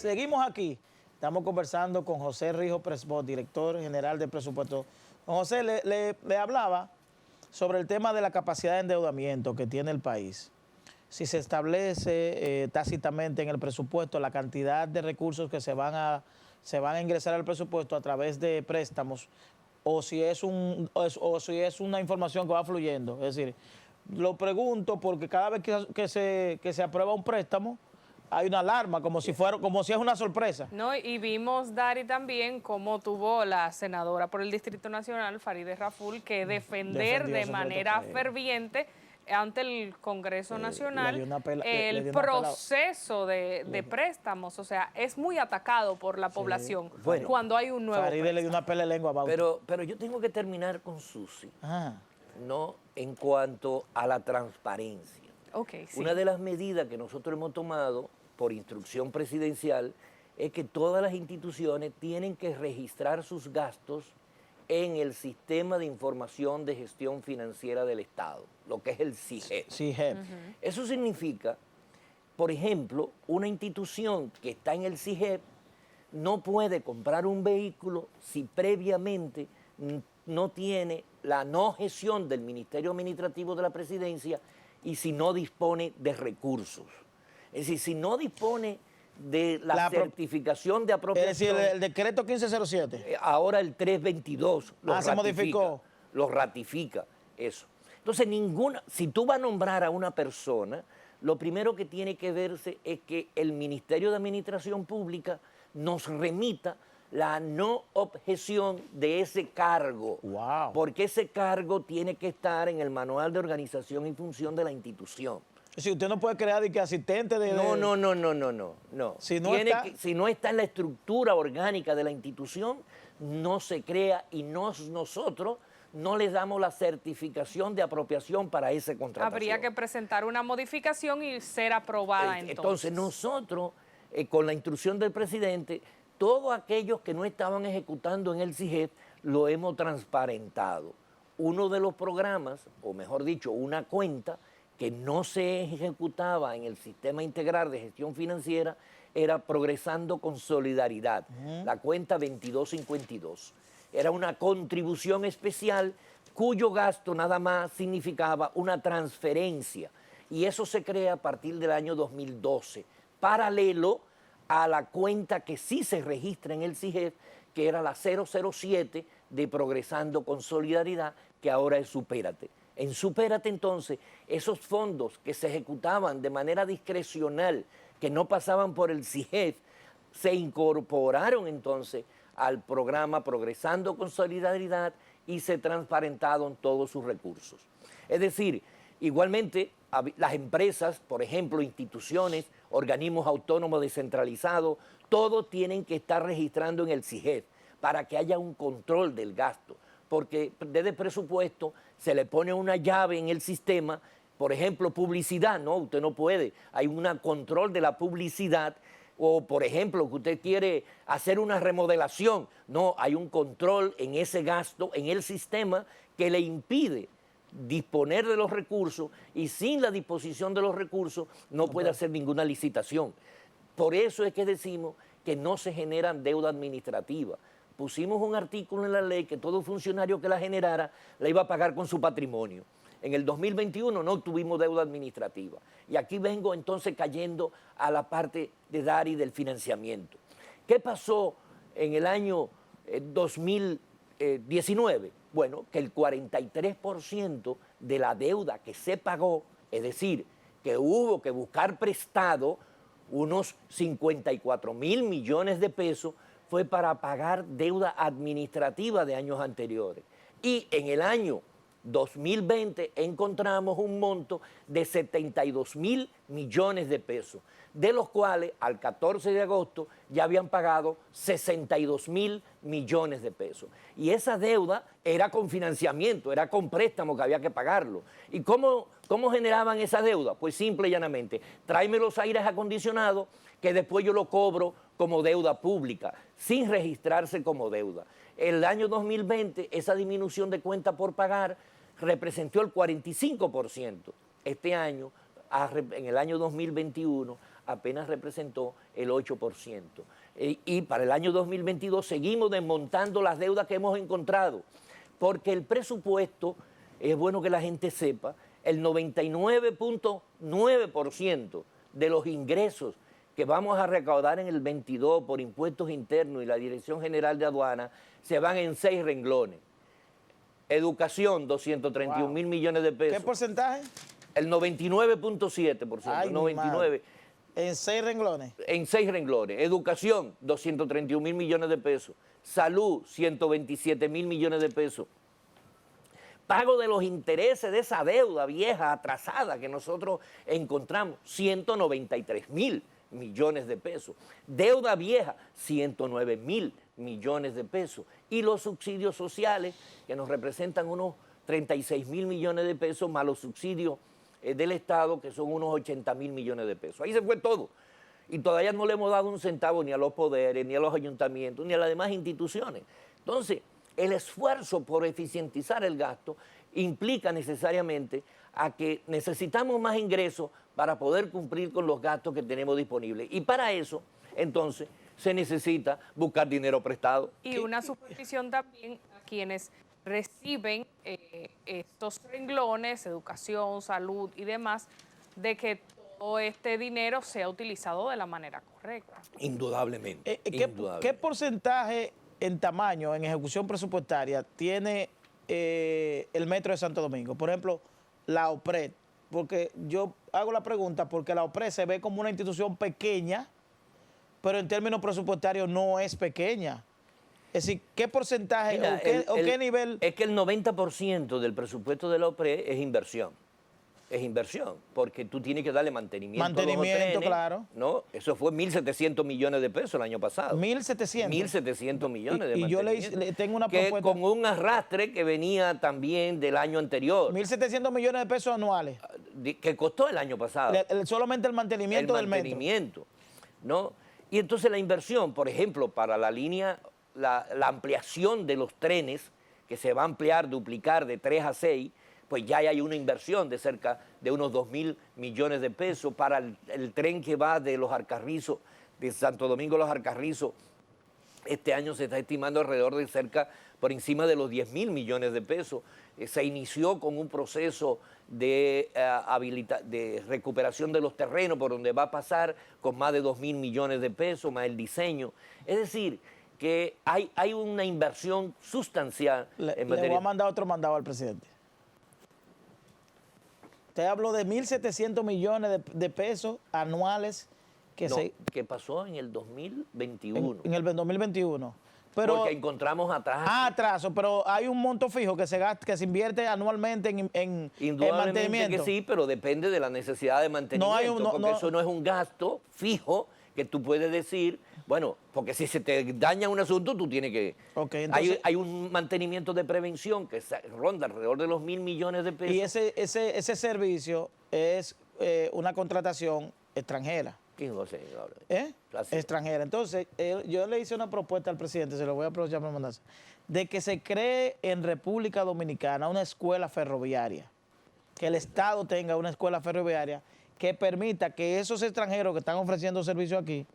Seguimos aquí. Estamos conversando con José Rijo Presbot, director general de presupuesto. Don José, le hablaba sobre el tema de la capacidad de endeudamiento que tiene el país. Si se establece tácitamente en el presupuesto la cantidad de recursos que se van a ingresar al presupuesto a través de préstamos, o si es una información que va fluyendo. Es decir, lo pregunto porque cada vez que se aprueba un préstamo, hay una alarma, como si es una sorpresa. No, y vimos, Dari, también cómo tuvo la senadora por el Distrito Nacional, Farideh Raful, que defender de manera ferviente ante el Congreso Nacional el proceso de préstamos. O sea, es muy atacado por la población cuando hay un nuevo Farideh le dio una pela de lengua a Bauta. Pero yo tengo que terminar con Susi, Ah. ¿no? En cuanto a la transparencia. Okay, sí. Una de las medidas que nosotros hemos tomado por instrucción presidencial es que todas las instituciones tienen que registrar sus gastos en el Sistema de Información de Gestión Financiera del Estado, lo que es el SIGEP. Eso significa, por ejemplo, una institución que está en el SIGEP no puede comprar un vehículo si previamente no tiene la no gestión del Ministerio Administrativo de la Presidencia y si no dispone de recursos. Es decir, si no dispone de la certificación de apropiación. Es decir, el decreto 1507. Ahora el 322 se modificó. Lo ratifica eso. Entonces, si tú vas a nombrar a una persona, lo primero que tiene que verse es que el Ministerio de Administración Pública nos remita la no objeción de ese cargo. Wow. Porque ese cargo tiene que estar en el manual de organización y función de la institución. Si usted no puede crear de que asistente de... No. Si no está en la estructura orgánica de la institución, no se crea y nosotros no les damos la certificación de apropiación para esa contratación. Habría que presentar una modificación y ser aprobada entonces. Entonces nosotros, con la instrucción del presidente, todos aquellos que no estaban ejecutando en el SIGEP, lo hemos transparentado. Uno de los programas, o mejor dicho, una cuenta que no se ejecutaba en el Sistema Integral de Gestión Financiera, era Progresando con Solidaridad, la cuenta 2252. Era una contribución especial cuyo gasto nada más significaba una transferencia, y eso se crea a partir del año 2012, paralelo a la cuenta que sí se registra en el SIGEP, que era la 007 de Progresando con Solidaridad, que ahora es Supérate. En Supérate, entonces, esos fondos que se ejecutaban de manera discrecional, que no pasaban por el SIGEP, se incorporaron entonces al programa Progresando con Solidaridad y se transparentaron todos sus recursos. Es decir, igualmente, las empresas, por ejemplo, instituciones, organismos autónomos descentralizados, todos tienen que estar registrando en el SIGEP para que haya un control del gasto, porque desde el presupuesto se le pone una llave en el sistema, por ejemplo, publicidad, no, usted no puede, hay un control de la publicidad, o por ejemplo, que usted quiere hacer una remodelación, no, hay un control en ese gasto, en el sistema, que le impide disponer de los recursos, y sin la disposición de los recursos no puede hacer ninguna licitación. Por eso es que decimos que no se generan deuda administrativa. Pusimos un artículo en la ley que todo funcionario que la generara la iba a pagar con su patrimonio. En el 2021 no tuvimos deuda administrativa. Y aquí vengo entonces cayendo a la parte de Dari del financiamiento. ¿Qué pasó en el año 2019? Bueno, que el 43% de la deuda que se pagó, es decir, que hubo que buscar prestado unos 54.000 millones de pesos, fue para pagar deuda administrativa de años anteriores. Y en el año 2020 encontramos un monto de 72.000 millones de pesos, de los cuales al 14 de agosto ya habían pagado 62.000 millones de pesos. Y esa deuda era con financiamiento, era con préstamo que había que pagarlo. ¿Y cómo generaban esa deuda? Pues simple y llanamente, tráeme los aires acondicionados que después yo lo cobro como deuda pública, sin registrarse como deuda. El año 2020, esa disminución de cuenta por pagar representó el 45%. Este año, en el año 2021, apenas representó el 8%. Y para el año 2022 seguimos desmontando las deudas que hemos encontrado, porque el presupuesto, es bueno que la gente sepa, el 99.9% de los ingresos que vamos a recaudar en el 22 por impuestos internos y la Dirección General de Aduana se van en 6 renglones. Educación, 231.000 millones de pesos. ¿Qué porcentaje? El 99.7%, 99. ¿En 6 renglones? En 6 renglones. Educación, 231.000 millones de pesos. Salud, 127.000 millones de pesos. Pago de los intereses de esa deuda vieja, atrasada, que nosotros encontramos, 193.000 millones de pesos. Deuda vieja, 109.000 millones de pesos. Y los subsidios sociales, que nos representan unos 36.000 millones de pesos, más los subsidios del Estado, que son unos 80.000 millones de pesos. Ahí se fue todo. Y todavía no le hemos dado un centavo ni a los poderes, ni a los ayuntamientos, ni a las demás instituciones. Entonces, el esfuerzo por eficientizar el gasto implica necesariamente a que necesitamos más ingresos para poder cumplir con los gastos que tenemos disponibles. Y para eso, entonces, se necesita buscar dinero prestado. Y una supervisión también a quienes reciben estos renglones, educación, salud y demás, de que todo este dinero sea utilizado de la manera correcta. Indudablemente. ¿Qué porcentaje en tamaño, en ejecución presupuestaria, tiene el Metro de Santo Domingo? Por ejemplo, la OPRED. Porque yo hago la pregunta porque la OPRED se ve como una institución pequeña, pero en términos presupuestarios no es pequeña. Es decir, ¿qué porcentaje o qué nivel? Es que el 90% del presupuesto de la OPRED es inversión. Es inversión, porque tú tienes que darle mantenimiento a los trenes, claro. ¿no? Eso fue 1.700 millones de pesos el año pasado. 1.700. 1.700 millones de y yo le tengo una propuesta. Con un arrastre que venía también del año anterior. 1.700 millones de pesos anuales. Que costó el año pasado. Solamente el mantenimiento del metro. ¿No? Y entonces la inversión, por ejemplo, para la línea, la ampliación de los trenes, que se va a ampliar, duplicar de 3 a 6, pues ya hay una inversión de cerca de unos 2.000 millones de pesos para el tren que va de Los Alcarrizos, de Santo Domingo a Los Alcarrizos. Este año se está estimando alrededor de cerca, por encima de los 10.000 millones de pesos. Se inició con un proceso de recuperación de los terrenos por donde va a pasar con más de 2.000 millones de pesos, más el diseño. Es decir, que hay una inversión sustancial en materia. Le voy a mandar otro mandado al presidente. Usted habló de 1.700 millones de pesos anuales que pasó en el 2021. En el 2021. Pero, porque encontramos atrasos. Atrasos, pero hay un monto fijo que se invierte anualmente en mantenimiento. Que sí, pero depende de la necesidad de mantenimiento, porque eso no es un gasto fijo que tú puedes decir, bueno, porque si se te daña un asunto, tú tienes que... Okay, entonces, hay un mantenimiento de prevención que ronda alrededor de los 1.000 millones de pesos. Y ese servicio es una contratación extranjera. ¿Quién lo hace? Extranjera. Entonces, yo le hice una propuesta al presidente, se lo voy a aprovechar para mandarse, de que se cree en República Dominicana una escuela ferroviaria, que el Estado tenga una escuela ferroviaria que permita que esos extranjeros que están ofreciendo servicio aquí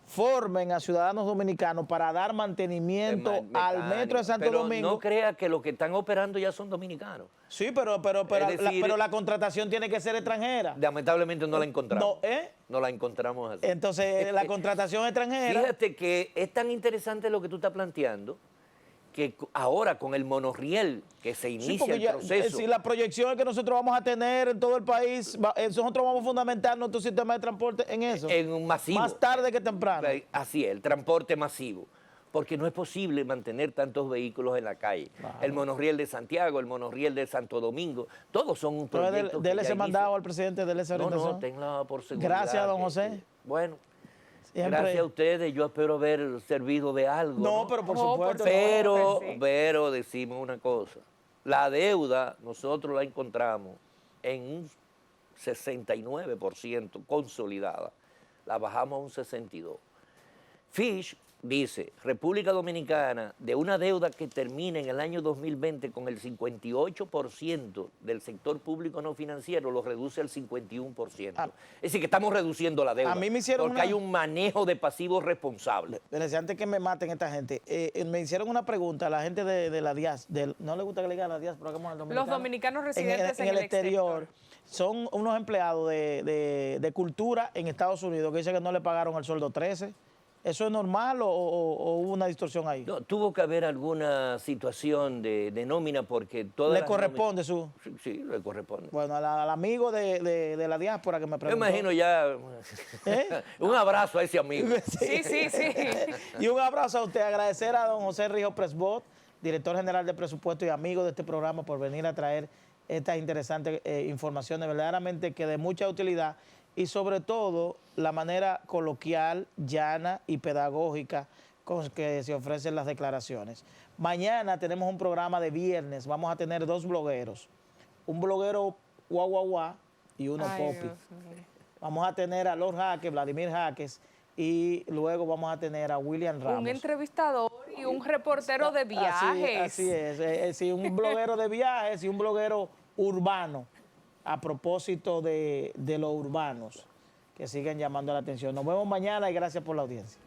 formen a ciudadanos dominicanos para dar mantenimiento al Metro de Santo Domingo. No crea que los que están operando ya son dominicanos. Sí, pero la contratación tiene que ser extranjera. Lamentablemente no la encontramos. No la encontramos así. Entonces, la contratación extranjera... Fíjate que es tan interesante lo que tú estás planteando, que ahora con el monorriel que se inicia el proceso... Si la proyección es que nosotros vamos a tener en todo el país, nosotros vamos a fundamentar nuestro sistema de transporte en eso. En un masivo. Más tarde que temprano. Así es, el transporte masivo. Porque no es posible mantener tantos vehículos en la calle. Claro. El monorriel de Santiago, el monorriel de Santo Domingo, todos son un proyecto. Dele ese mandado al presidente, dele esa orientación. No, tenla por seguridad. Gracias, don José. Bueno. Siempre. Gracias a ustedes, yo espero haber servido de algo. No, pero por supuesto. Pero decimos una cosa, la deuda nosotros la encontramos en un 69% consolidada, la bajamos a un 62%. Fitch dice, República Dominicana, de una deuda que termina en el año 2020 con el 58% del sector público no financiero, lo reduce al 51%. Es decir, que estamos reduciendo la deuda. A mí me hicieron porque hay un manejo de pasivos responsable. Antes que me maten esta gente, me hicieron una pregunta a la gente de la diáspora, no le gusta que le diga la diáspora, como el dominicano. Los dominicanos residentes en el exterior. Son unos empleados de cultura en Estados Unidos que dicen que no le pagaron el sueldo 13. ¿Eso es normal o hubo una distorsión ahí? No, tuvo que haber alguna situación de nómina porque todas ¿Le corresponde su...? Sí, le corresponde. Bueno, al amigo de la diáspora que me preguntó. Me imagino ya... un abrazo a ese amigo. Sí. Y un abrazo a usted. Agradecer a don José Rijo Presbot, director general de presupuesto y amigo de este programa, por venir a traer estas interesantes informaciones, verdaderamente que de mucha utilidad, y sobre todo la manera coloquial, llana y pedagógica con que se ofrecen las declaraciones. Mañana tenemos un programa de viernes, vamos a tener 2 blogueros, un bloguero guau y uno popi. Vamos a tener a Lord Jaques, Vladimir Jaques, y luego vamos a tener a William Ramos. Un entrevistador y un reportero de viajes. Así es, sí, un bloguero de viajes y un bloguero urbano, a propósito de los urbanos, que siguen llamando la atención. Nos vemos mañana y gracias por la audiencia.